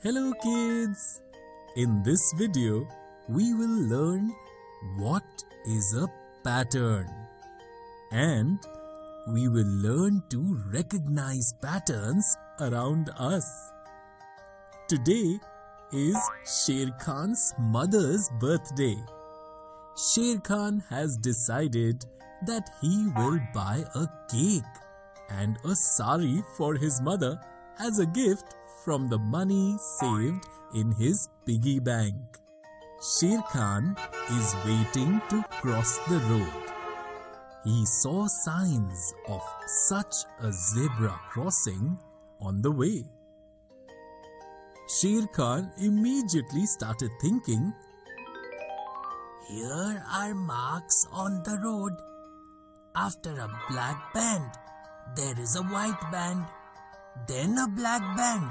Hello kids! In this video, we will learn what is a pattern and we will learn to recognize patterns around us. Today is Sher Khan's mother's birthday. Sher Khan has decided that he will buy a cake and a sari for his mother as a gift from the money saved in his piggy bank. Sher Khan is waiting to cross the road. He saw signs of such a zebra crossing on the way. Sher Khan immediately started thinking, "Here are marks on the road. After a black band, there is a white band, then a black band,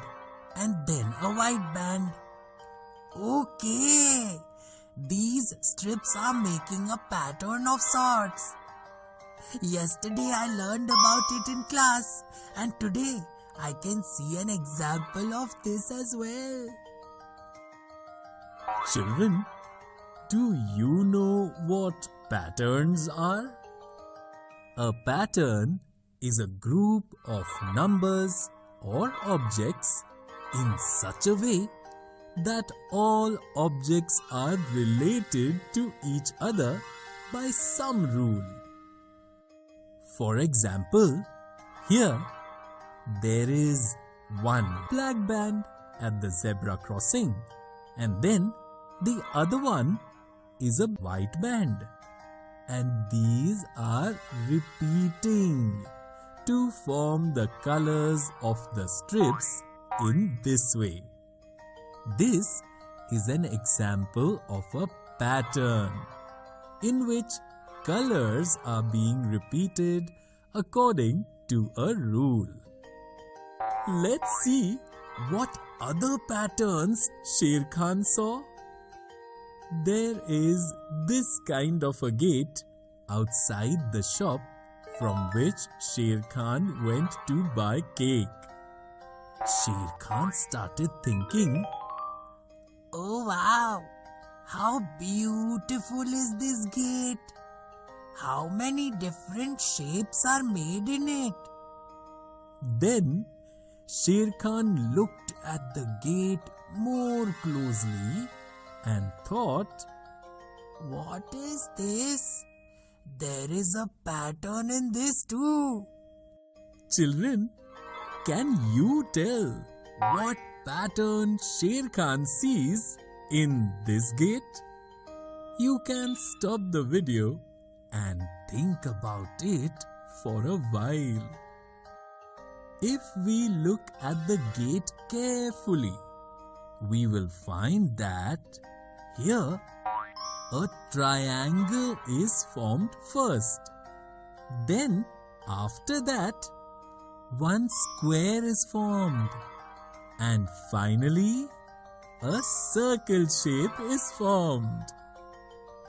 and then a white band. Okay, these strips are making a pattern of sorts. Yesterday I learned about it in class, and today I can see an example of this as well." Children, do you know what patterns are? A pattern is a group of numbers or objects in such a way that all objects are related to each other by some rule. For example, here there is one black band at the zebra crossing and then the other one is a white band, and these are repeating to form the colors of the strips in this way. This is an example of a pattern in which colors are being repeated according to a rule. Let's see what other patterns Sher Khan saw. There is this kind of a gate outside the shop from which Sher Khan went to buy cake. Sher Khan started thinking, "Oh wow! How beautiful is this gate! How many different shapes are made in it!" Then Sher Khan looked at the gate more closely and thought, "What is this? There is a pattern in this too." Children, can you tell what pattern Sher Khan sees in this gate? You can stop the video and think about it for a while. If we look at the gate carefully, we will find that here a triangle is formed first. Then, after that, one square is formed. And finally, a circle shape is formed.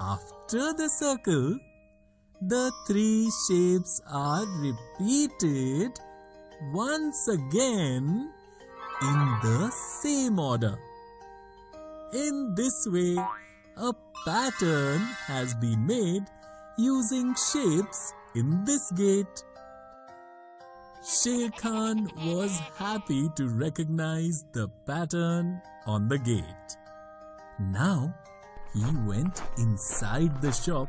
After the circle, the three shapes are repeated once again in the same order. In this way, a pattern has been made using shapes in this gate. Sher Khan was happy to recognize the pattern on the gate. Now, he went inside the shop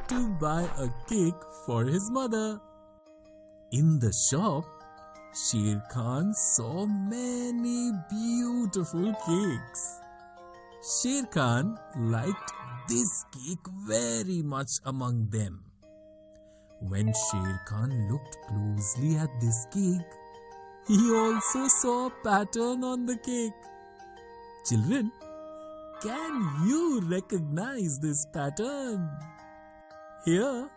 to buy a cake for his mother. In the shop, Sher Khan saw many beautiful cakes. Sher Khan liked this cake very much among them. When Sher Khan looked closely at this cake, he also saw a pattern on the cake. Children, can you recognize this pattern? Here,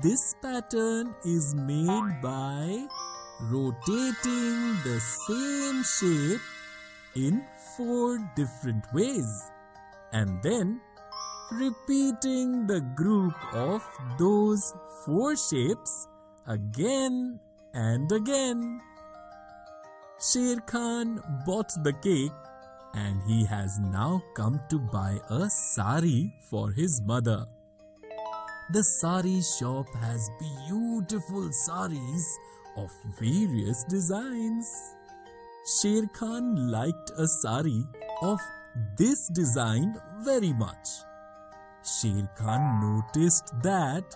this pattern is made by rotating the same shape in 4 different ways and then repeating the group of those 4 shapes again and again. Sher Khan bought the cake and he has now come to buy a sari for his mother. The sari shop has beautiful saris of various designs. Sher Khan liked a sari of this design very much. Sher Khan noticed that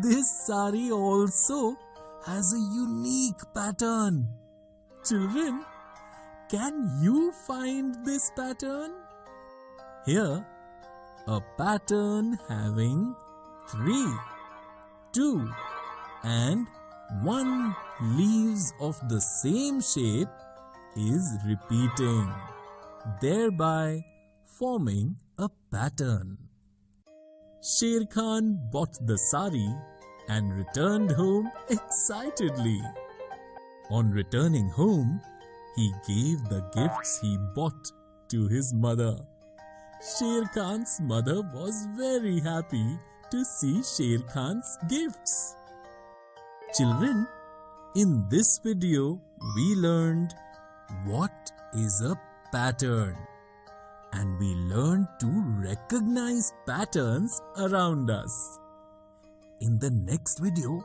this sari also has a unique pattern. Children, can you find this pattern? Here, a pattern having 3, 2, and 1 leaves of the same shape is repeating, thereby forming a pattern. Sher Khan bought the sari and returned home excitedly. On returning home, he gave the gifts he bought to his mother. Sher Khan's mother was very happy to see Sher Khan's gifts. Children, in this video, we learned what is a pattern, and we learned to recognize patterns around us. In the next video,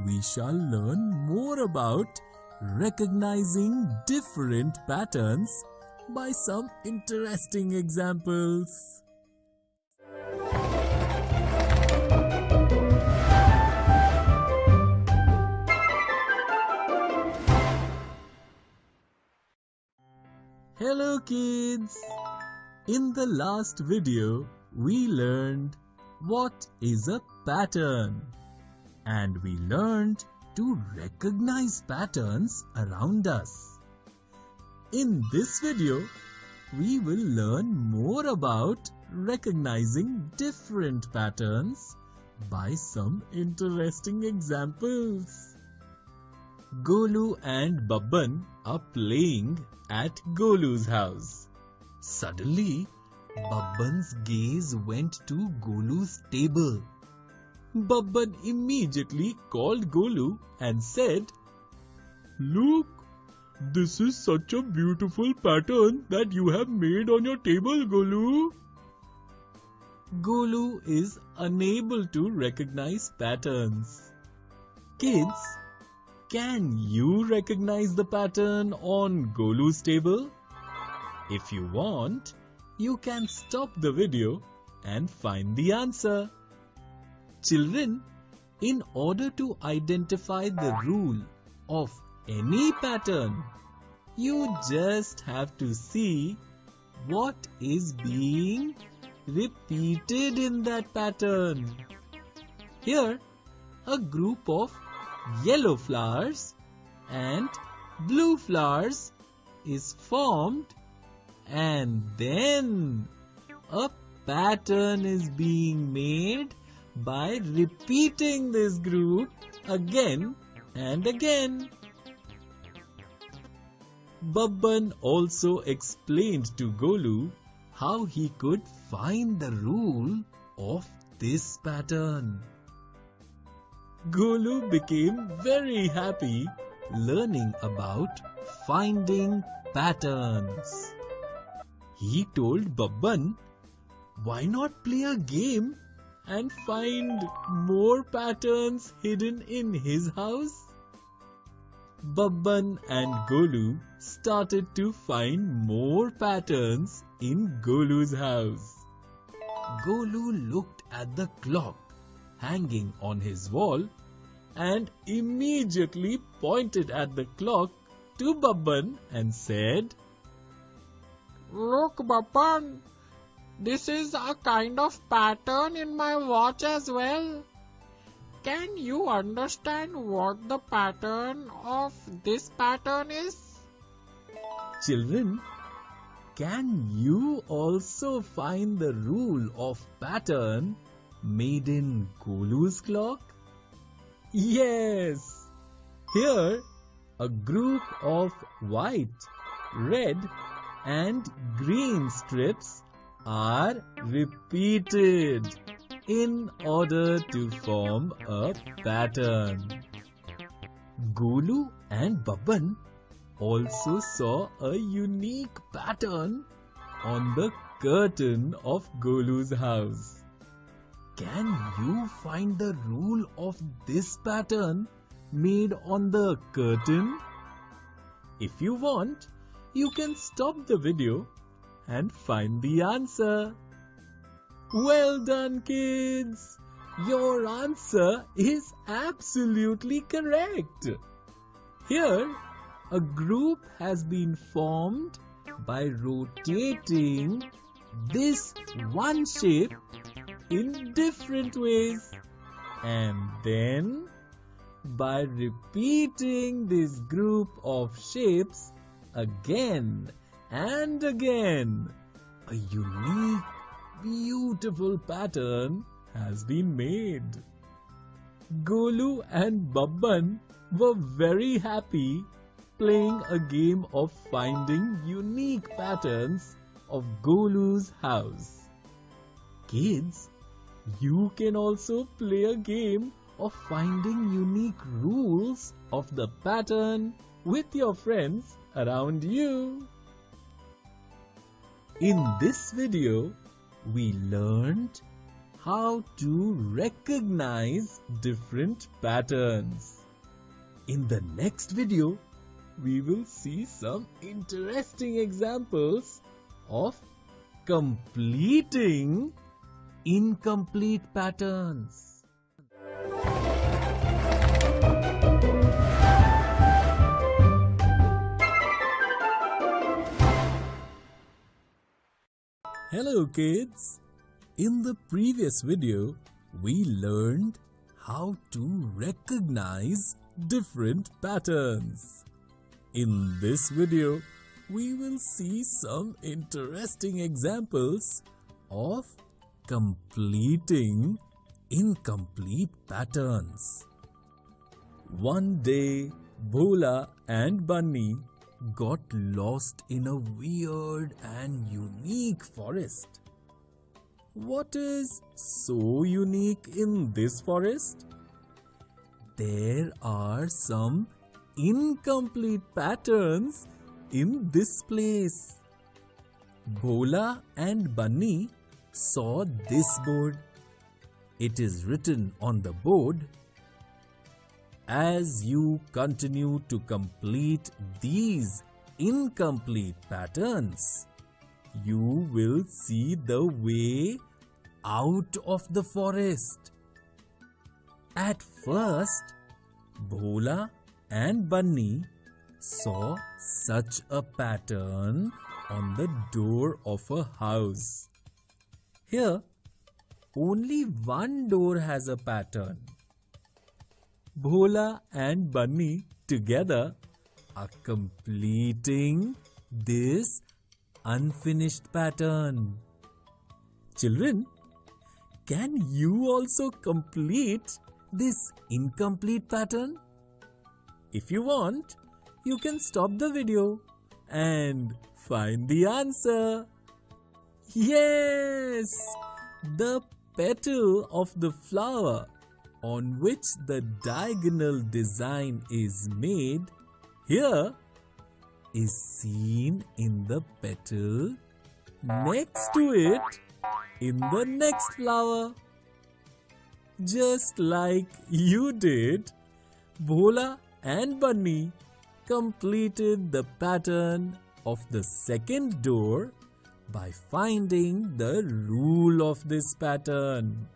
we shall learn more about recognizing different patterns by some interesting examples. Hello kids! In the last video, we learned what is a pattern, and we learned to recognize patterns around us. In this video, we will learn more about recognizing different patterns by some interesting examples. Golu and Babban are playing at Golu's house. Suddenly, Babban's gaze went to Golu's table. Babban immediately called Golu and said, "Look, this is such a beautiful pattern that you have made on your table, Golu." Golu is unable to recognize patterns. Kids, can you recognize the pattern on Golu's table? If you want, you can stop the video and find the answer. Children, in order to identify the rule of any pattern, you just have to see what is being repeated in that pattern. Here, a group of yellow flowers and blue flowers is formed, and then a pattern is being made by repeating this group again and again. Babban also explained to Golu how he could find the rule of this pattern. Golu became very happy learning about finding patterns. He told Babban, "Why not play a game and find more patterns hidden in his house?" Babban and Golu started to find more patterns in Golu's house. Golu looked at the clock hanging on his wall and immediately pointed at the clock to Babban and said, "Look, Babban, this is a kind of pattern in my watch as well. Can you understand what the pattern of this pattern is?" Children, can you also find the rule of pattern made in Golu's clock? Yes! Here, a group of white, red, and green strips are repeated in order to form a pattern. Golu and Babban also saw a unique pattern on the curtain of Golu's house. Can you find the rule of this pattern made on the curtain? If you want, you can stop the video and find the answer. Well done, kids! Your answer is absolutely correct. Here, a group has been formed by rotating this one shape in different ways, and then by repeating this group of shapes again and again, a unique, beautiful pattern has been made. Golu and Babban were very happy playing a game of finding unique patterns of Golu's house. Kids, you can also play a game of finding unique rules of the pattern with your friends around you. In this video, we learned how to recognize different patterns. In the next video, we will see some interesting examples of completing incomplete patterns. Hello kids! In the previous video, we learned how to recognize different patterns. In this video, we will see some interesting examples of completing incomplete patterns. One day, Bhola and Bunny got lost in a weird and unique forest. What is so unique in this forest? There are some incomplete patterns in this place. Bhola and Bunny saw this board. It is written on the board, "As you continue to complete these incomplete patterns, you will see the way out of the forest." At first, Bhola and Bunny saw such a pattern on the door of a house. Here, only one door has a pattern. Bhola and Bunny together are completing this unfinished pattern. Children, can you also complete this incomplete pattern? If you want, you can stop the video and find the answer. Yes! The petal of the flower on which the diagonal design is made here is seen in the petal next to it in the next flower. Just like you did, Bhola and Bunny completed the pattern of the second door by finding the rule of this pattern.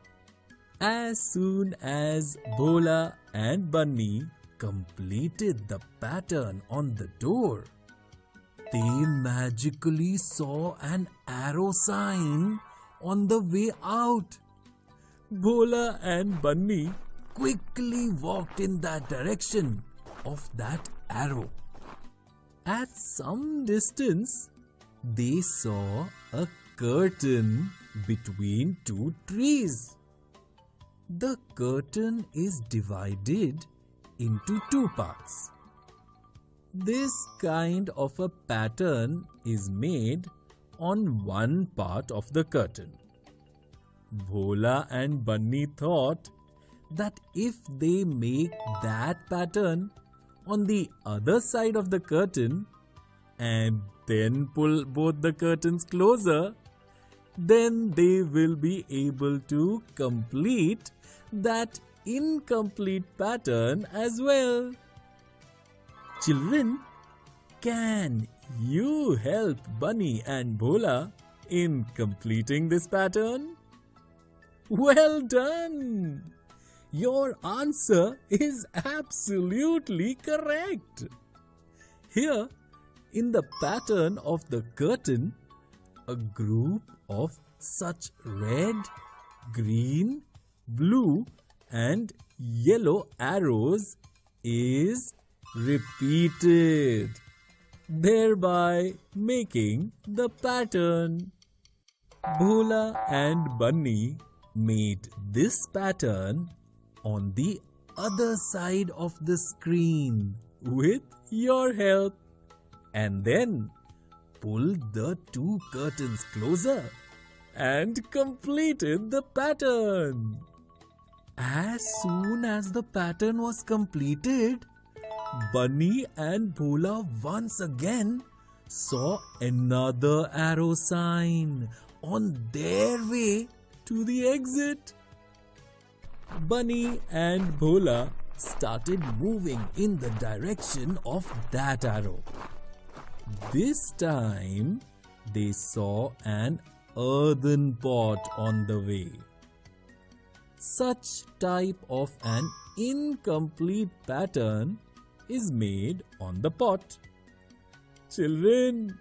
As soon as Bhola and Bunny completed the pattern on the door, they magically saw an arrow sign on the way out. Bhola and Bunny quickly walked in that direction of that arrow. At some distance, they saw a curtain between two trees. The curtain is divided into two parts. This kind of a pattern is made on one part of the curtain. Bhola and Bunny thought that if they make that pattern on the other side of the curtain and Then pull both the curtains closer. Then they will be able to complete that incomplete pattern as well. Children, can you help Bunny and Bhola in completing this pattern? Well done! Your answer is absolutely correct. Here, in the pattern of the curtain, a group of such red, green, blue and yellow arrows is repeated, thereby making the pattern. Bhola and Bunny made this pattern on the other side of the screen with your help, and then pulled the two curtains closer and completed the pattern. As soon as the pattern was completed, Bunny and Bhola once again saw another arrow sign on their way to the exit. Bunny and Bhola started moving in the direction of that arrow. This time, they saw an earthen pot on the way. Such type of an incomplete pattern is made on the pot. Children,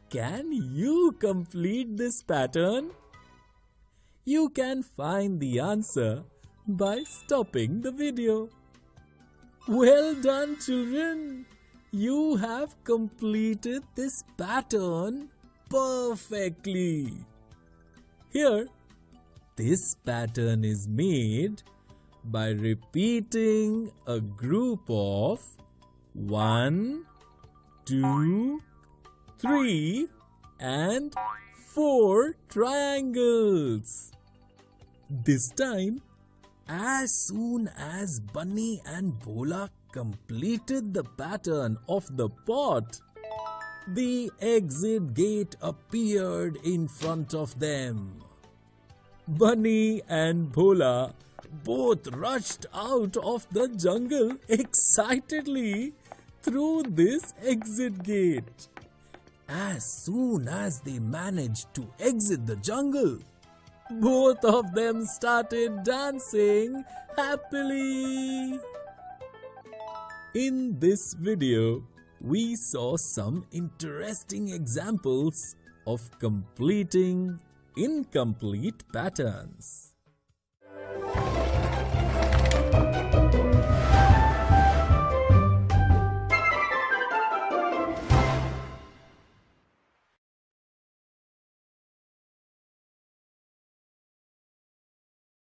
can you complete this pattern? You can find the answer by stopping the video. Well done, children! You have completed this pattern perfectly. Here, this pattern is made by repeating a group of 1, 2, 3 and 4 triangles. This time, as soon as Bunny and Bhola completed the pattern of the pot, the exit gate appeared in front of them. Bunny and Bhola both rushed out of the jungle excitedly through this exit gate. As soon as they managed to exit the jungle, both of them started dancing happily. In this video, we saw some interesting examples of completing incomplete patterns.